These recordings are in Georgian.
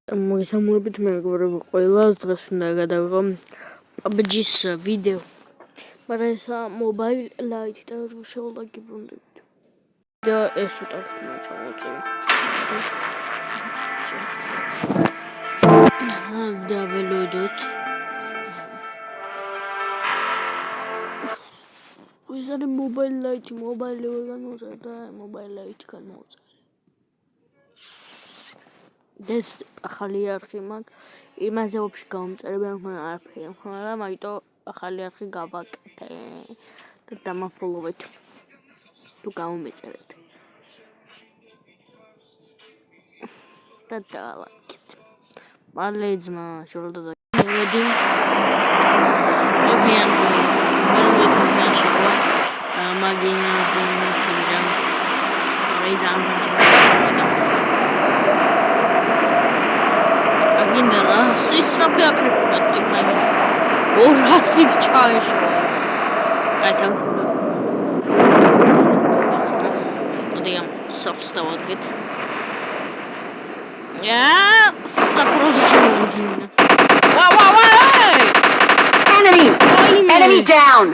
მოგესალმებით მეგობრებო ყველას, დღეს უნდა გადავიღო PUBG-ს ვიდეო, მაგრამ ესა Mobile Lite და რუშალა გიბრუნდებით და ეს უტარდება ჩამოწერი. დაველოდოთ. ეს არის Mobile Lite, Mobile განმოწერა და Mobile Lite განმოწერა. ეს ახალი არხი მაქვს, იმაზე ვაფშე გამომწერები არ მქონდა არაფერი, მაგრამ აიტო ახალი არხი გავაკეთე და დამაფოლოვეთ თუ გამომეწერეთ და დავაკეთეთ. მალე ძმა შორდა და მოვედი მაგინა დემოშია რეიზამ აგინდა სისრაფი აკრეფატი მაგ 200-ით ჩაეშო კაითა დიამ სოფს დავადგეთ საფროზი შემოვიდინა enemy down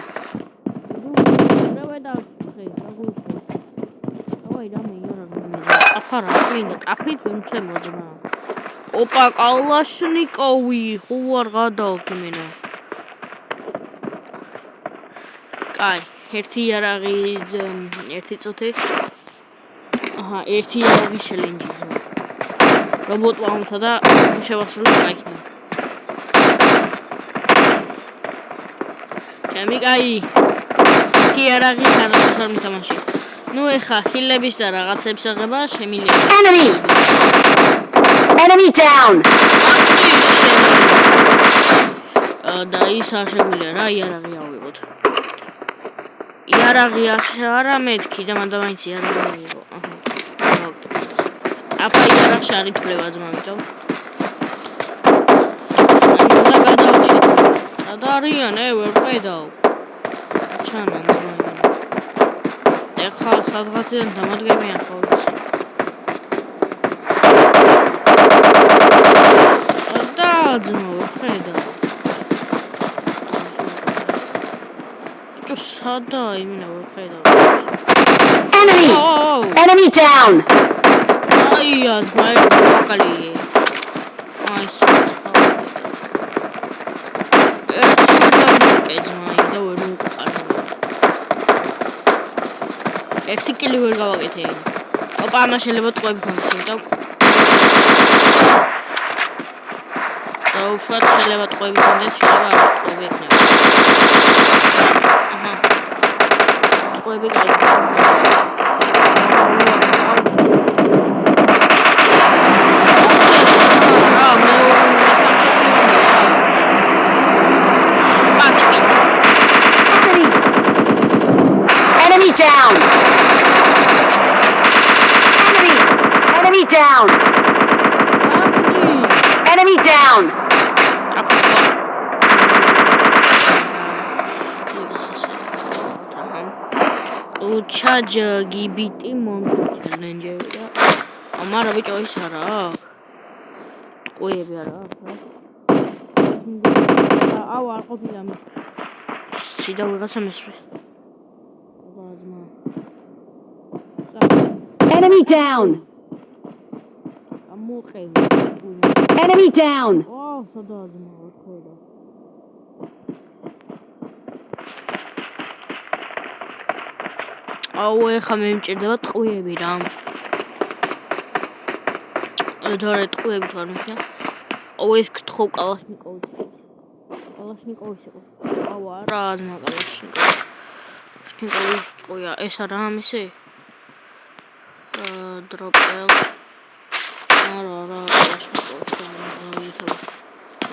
Opa, Kalashnikovი, ხო არ გადავდი მენა. კაი, ერთი იარაღის ერთი წუთი. აჰა, ერთი იარაღის ჩელენჯი. რობოტ ვამცა და შევასრულე კაი. ჩემი კაი. ერთი იარაღის არ მითამაში. ნუ ეხა ხილების და რაღაცებს აღება შემიძლია. Enemy down. და ის არ შეგვიძლია რა იარაღი ავიღოთ. იარაღი არა მეთქი და მაინც იარაღი ავიღო. აჰა. აფა იარაღში არ ითვლება ძმა, ამიტომ. უნდა გადავჭით. და არიანე ვერ ხედავ. ჩამან ძმა. ეხა სადღაციდან დამადგებიან ხოლმე. ძმო ხედა სადა იმენა ხედა enemy down აი ას მაგალი აი ერთი კილი ვერ გავაკეთე ოპა ამა შეიძლება ტყვები ხონდეს იმიტომ უშუალოდ შეიძლება ტყვები ხონდეს, შეიძლება არ ტყვები ექნება. აჰა. ტყვები გაიგო. Enemy down. Enemy down. Enemy down. Charge GBT challenge amara bicho is ara qoyebe ara aw ar qopila sida wigasa mesris enemy down enemy down oh sada azma qoida აუ ეხა მე მჭირდება ტყვიები რა. დორე ტყვიები თუ არ მიხია. აუ ეს გთხოვ კალაშნიკოვი. კალაშნიკოვი იყო. აუ არა ძმა კალაშნიკოვი. კალაშნიკოვის ტყვია ეს არა ამისი? დროპელ. არა კალაშნიკოვი.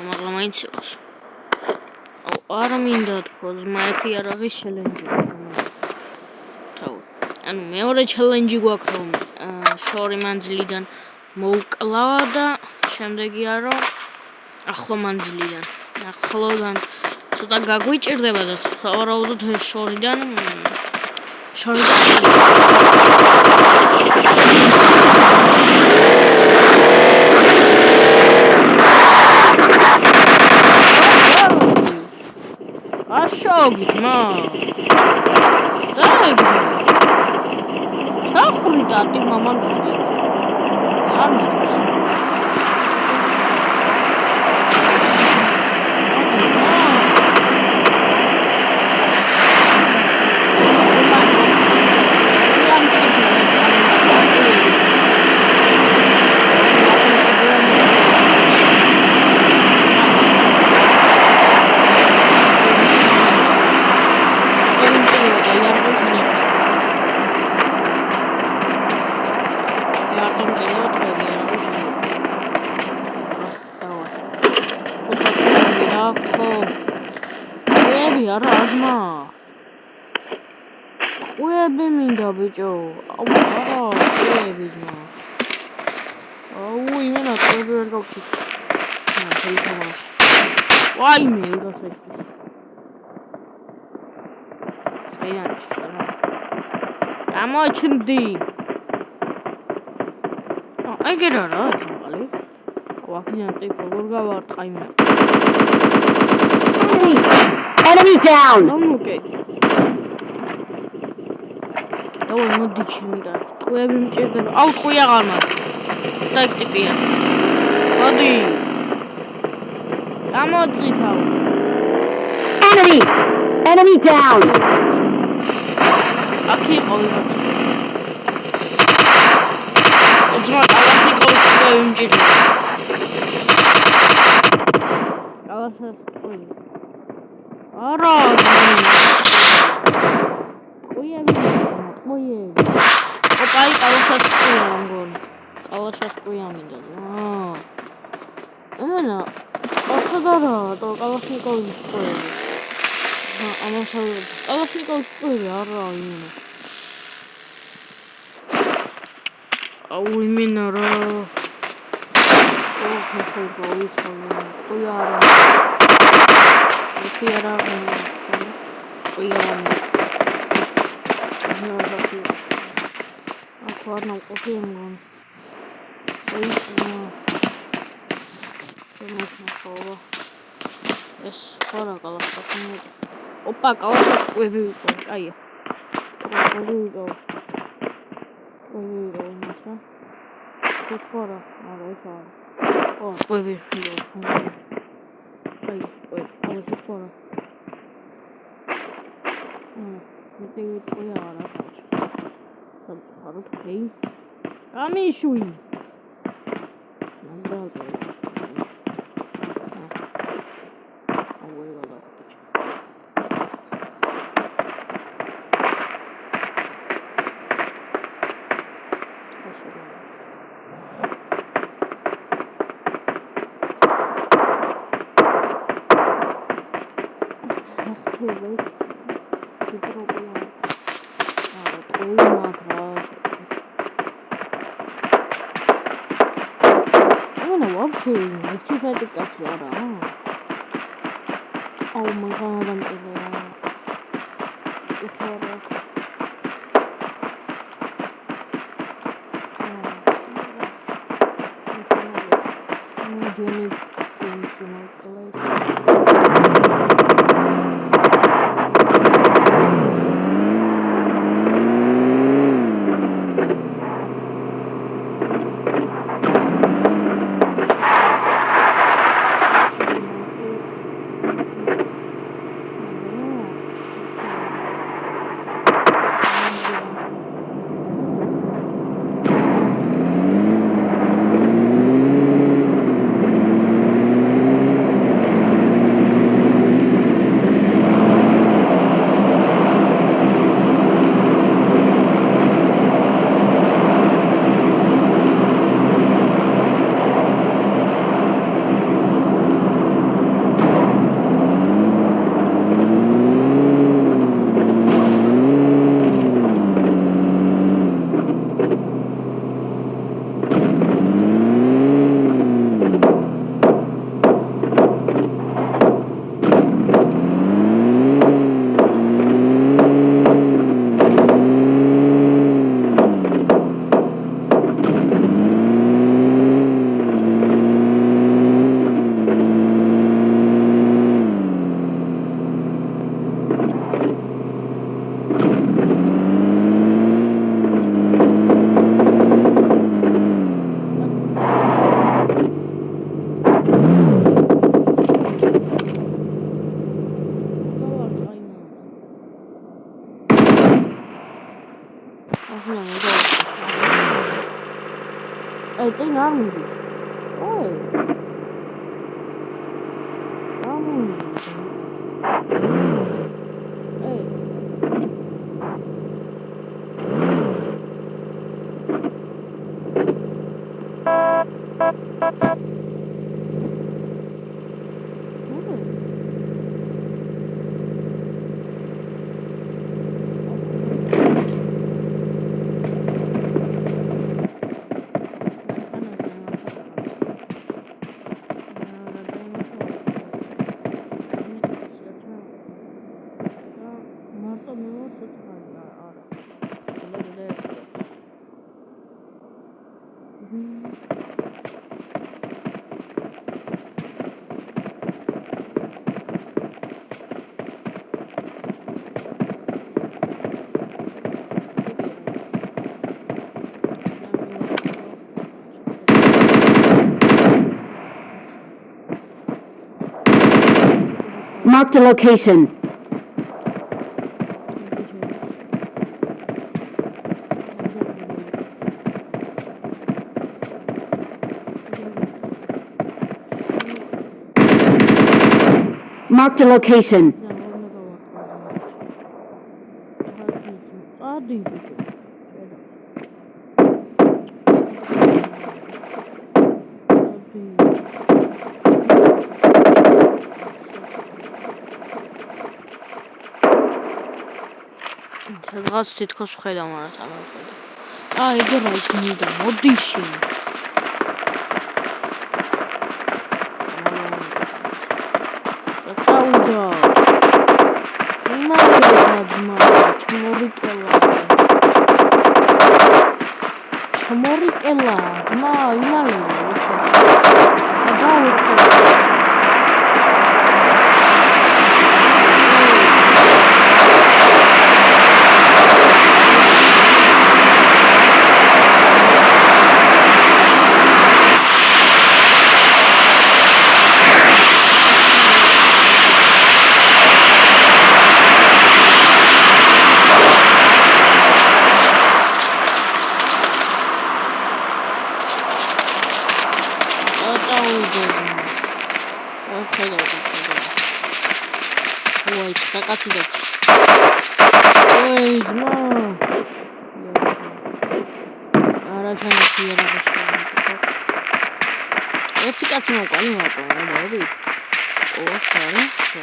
მაგრამ მაინც იყოს. აუ არა მინდა თქო ძმა ერთი იარაღის ჩელენჯი. ანუ მეორე ჩელენჯი გვაქვს რომ შორი მანძილიდან მოვკლავა და შემდეგია რომ ახლო მანძილიდან ახლოდან ცოტა გაგვიჭირდება და სავარაუდოდ შორიდან მოგიძმა. დაიგდო. ჩახრი დათი მამანქანა. არ მიდის. არა აზმა ყუები მინდა ბიჭო არა ყუები ძმა აუ იმენა ყუები ვერ გავჩი ვაიმე იგასეთ გამოჩნდი ეგერ არა ჩამალი ვაფინან ტიპო როგორ გავარტყაი მე Enemy down! Okay. Oh, no, did you mean that? We have him taken out. We are on like the beer. Body. I'm out. Enemy! Enemy down! I keep on it. It's not. I want to go to the engine. Ara. Oye. Opai kalashat qoyaminda. Ana. Oqadara, to kalasnikov qoyadi. Ana kalasnikov qoyadi ara imena. Au imena ra. Qoyara. Qoyara. Ладно, купим он. Опа, калашат выбил. Ай. Выбил. Тут скоро. О, выбил. Ай, ой, тут скоро. Ты пояла. Okay. Амишуй. Надо. вообще тихо это катера. Oh my god, I'm აი წინ არ მიდის. ой. Marked a location. Marked a location. რაღაც თითქოს ხედავ, მაგრამ არ ხედავ. ეგ რა ის მინდა, მოდი შენ. წაუდა. იმალა ძმა, ჩმორიკელა. ძმა, იმალა. ой, какая-то дочь. Ой, зма. Арачана тиерабашка. ერთი კაცი მოყალი მოყვა, დავი. хорошо.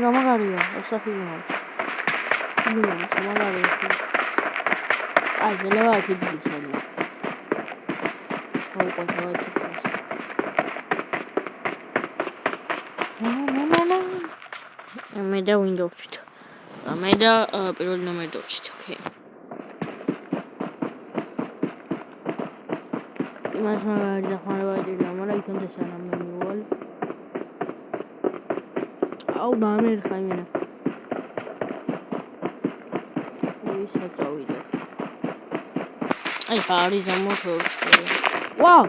რა მაგარია, ასაფინო. მაგარია. აი, ზელევა კიდიც არის. მე და Windows-ით. მე და პირველ ნომერ დავჭით, ოკეი. იმას მაგარი დახმარება იდება, მაგრამ იქამდე სანამ მე მივალ. აუ, დამერხა იმენა. ისა წავიდე. აი, ხარი ზამოთო. ვაუ!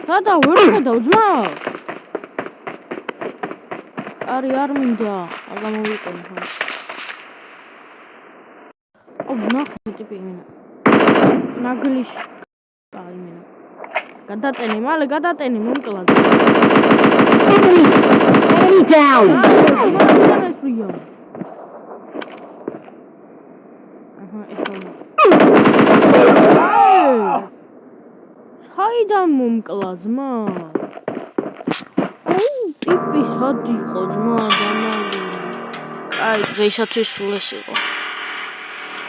სადა ვერ ხედავ ძმა? არ მინდა, არ გამოვიყენე ხო. აუ, ნახე ტიპი იმენა. ნაგლიში. აი იმენა. გადატენე, მალე გადატენე, მომკლა. Enemy down. საიდან მომკლა ძმა? ტიპი სად იყო ძმა დამალი. აი დღეისათვის სულ ეს იყო.